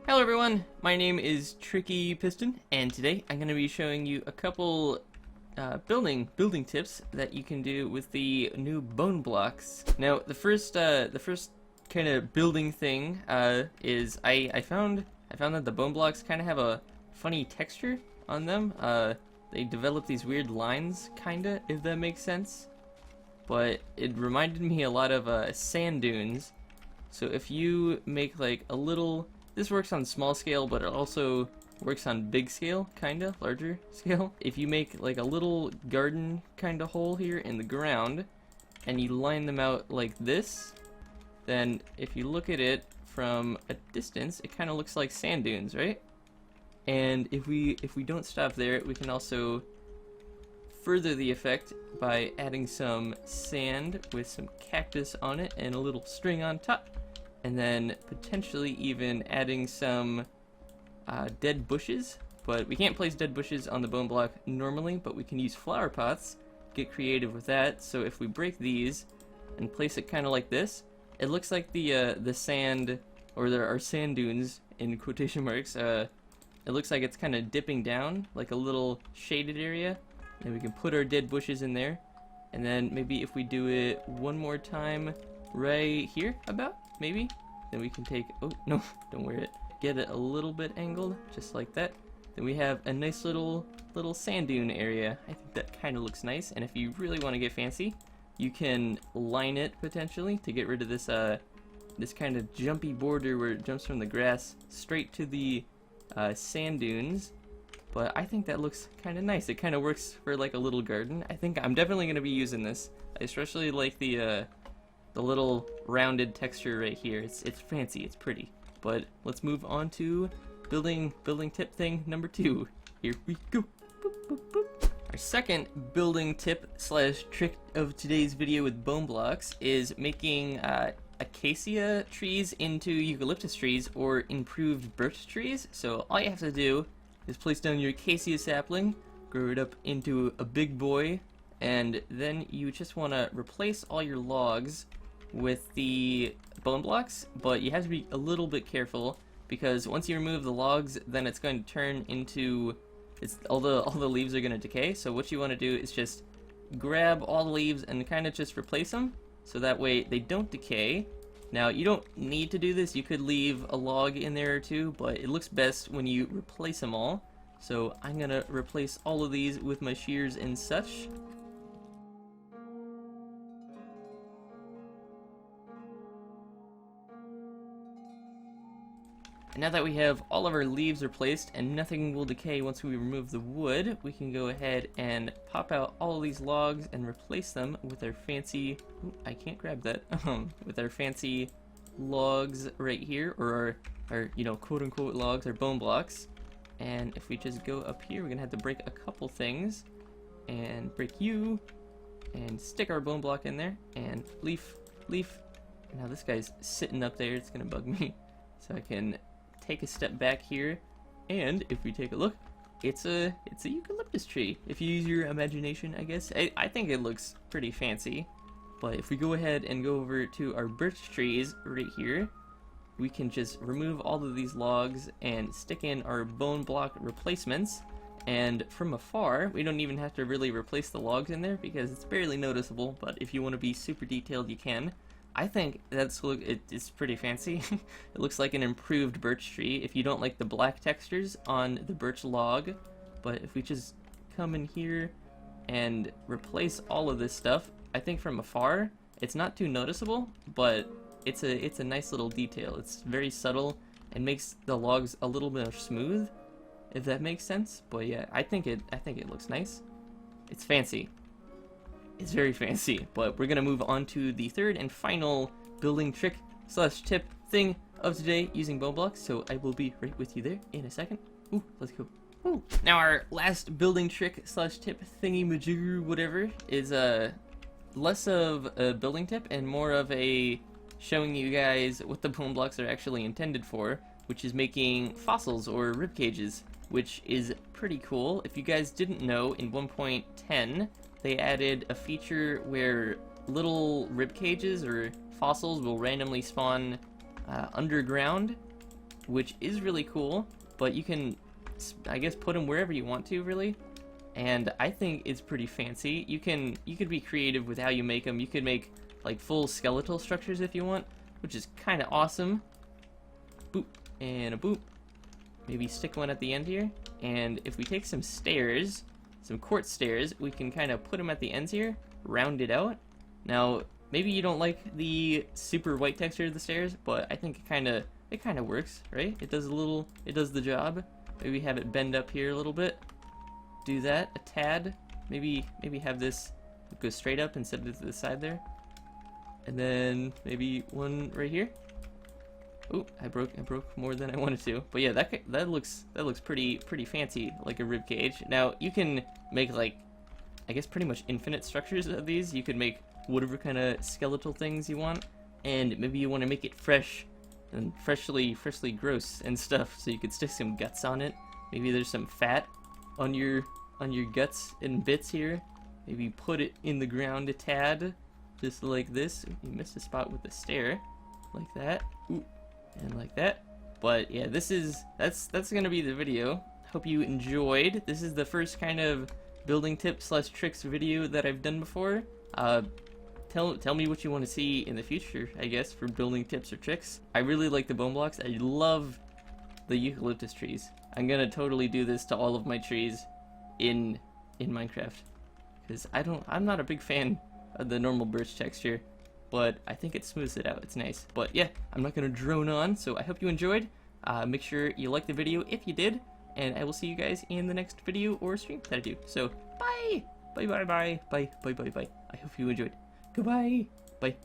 Hello everyone, my name is Tricky Piston, and today I'm going to be showing you a couple building tips that you can do with the new bone blocks. Now, the first kind of building thing is I found that the bone blocks kind of have a funny texture on them. They develop these weird lines, kinda, if that makes sense. But it reminded me a lot of sand dunes. So if you make like a little, this works on small scale, but it also works on big scale, kinda, larger scale. If you make like a little garden kinda hole here in the ground, and you line them out like this, then if you look at it from a distance, it kinda looks like sand dunes, right? And if we don't stop there, we can also further the effect by adding some sand with some cactus on it and a little string on top. And then potentially even adding some dead bushes, but we can't place dead bushes on the bone block normally, but we can use flower pots, get creative with that. So if we break these and place it kind of like this, it looks like the sand, or there are sand dunes in quotation marks. It looks like it's kind of dipping down, like a little shaded area, and we can put our dead bushes in there. And then maybe if we do it one more time right here about, maybe, then we can take, oh no, don't wear it, get it a little bit angled, just like that. Then we have a nice little sand dune area. I think that kind of looks nice. And if you really want to get fancy, you can line it potentially to get rid of this this kind of jumpy border where it jumps from the grass straight to the sand dunes. But I think that looks kind of nice. It kind of works for like a little garden. I think I'm definitely going to be using this. I especially like the little rounded texture right here. It's fancy, it's pretty. But let's move on to building tip thing number 2. Here we go. Boop, boop, boop. Our second building tip slash trick of today's video with bone blocks is making acacia trees into eucalyptus trees or improved birch trees. So all you have to do is place down your acacia sapling, grow it up into a big boy, and then you just want to replace all your logs with the bone blocks, but you have to be a little bit careful because once you remove the logs, then it's going to turn into, all the leaves are going to decay. So what you want to do is just grab all the leaves and kind of just replace them, so that way they don't decay. Now, you don't need to do this. You could leave a log in there or two, but it looks best when you replace them all. So I'm gonna replace all of these with my shears and such. And now that we have all of our leaves replaced and nothing will decay once we remove the wood, we can go ahead and pop out all of these logs and replace them with our fancy, ooh, I can't grab that, with our fancy logs right here, or our you know, quote unquote logs, our bone blocks. And if we just go up here, we're gonna have to break a couple things, and break you, and stick our bone block in there, and leaf. Now this guy's sitting up there, it's gonna bug me. So I can take a step back here, and if we take a look, it's a eucalyptus tree. If you use your imagination, I guess. I think it looks pretty fancy. But if we go ahead and go over to our birch trees right here, we can just remove all of these logs and stick in our bone block replacements. And from afar, we don't even have to really replace the logs in there because it's barely noticeable, but if you want to be super detailed, you can. I think it's pretty fancy. It looks like an improved birch tree if you don't like the black textures on the birch log. But if we just come in here and replace all of this stuff, I think from afar it's not too noticeable, but it's a nice little detail. It's very subtle and makes the logs a little bit smooth, if that makes sense. But yeah, I think it looks nice. It's fancy. It's very fancy, but we're gonna move on to the third and final building trick slash tip thing of today using bone blocks. So I will be right with you there in a second. Ooh, let's go. Ooh. Now our last building trick slash tip thingy majigger whatever is less of a building tip and more of a showing you guys what the bone blocks are actually intended for, which is making fossils or rib cages, which is pretty cool. If you guys didn't know, in 1.10 they added a feature where little rib cages or fossils will randomly spawn underground, which is really cool, but you can, I guess, put them wherever you want to, really. And I think it's pretty fancy. You could be creative with how you make them. You could make like full skeletal structures if you want, which is kind of awesome. Boop and a boop. Maybe stick one at the end here. And if we take some stairs, some quartz stairs, we can kind of put them at the ends here, round it out. Now, maybe you don't like the super white texture of the stairs, but I think it kind of works, right? It does the job. Maybe have it bend up here a little bit. Do that a tad. Maybe have this go straight up instead of to the side there. And then maybe one right here. Oh, I broke more than I wanted to. But yeah, that looks pretty fancy, like a rib cage. Now you can make, like, I guess pretty much infinite structures of these. You could make whatever kind of skeletal things you want, and maybe you want to make it fresh and freshly gross and stuff. So you could stick some guts on it. Maybe there's some fat on your guts and bits here. Maybe put it in the ground a tad, just like this. You missed a spot with the stair, like that. Ooh. And like that. But yeah, that's gonna be the video. Hope you enjoyed. This is the first kind of building tips / tricks video that I've done before. Tell me what you want to see in the future, I guess, for building tips or tricks. I really like the bone blocks. I love the eucalyptus trees. I'm gonna totally do this to all of my trees in Minecraft, because I'm not a big fan of the normal birch texture, but I think it smooths it out. It's nice. But yeah, I'm not gonna drone on, so I hope you enjoyed. Make sure you like the video if you did, and I will see you guys in the next video or stream that I do. So bye. I hope you enjoyed. Goodbye. Bye.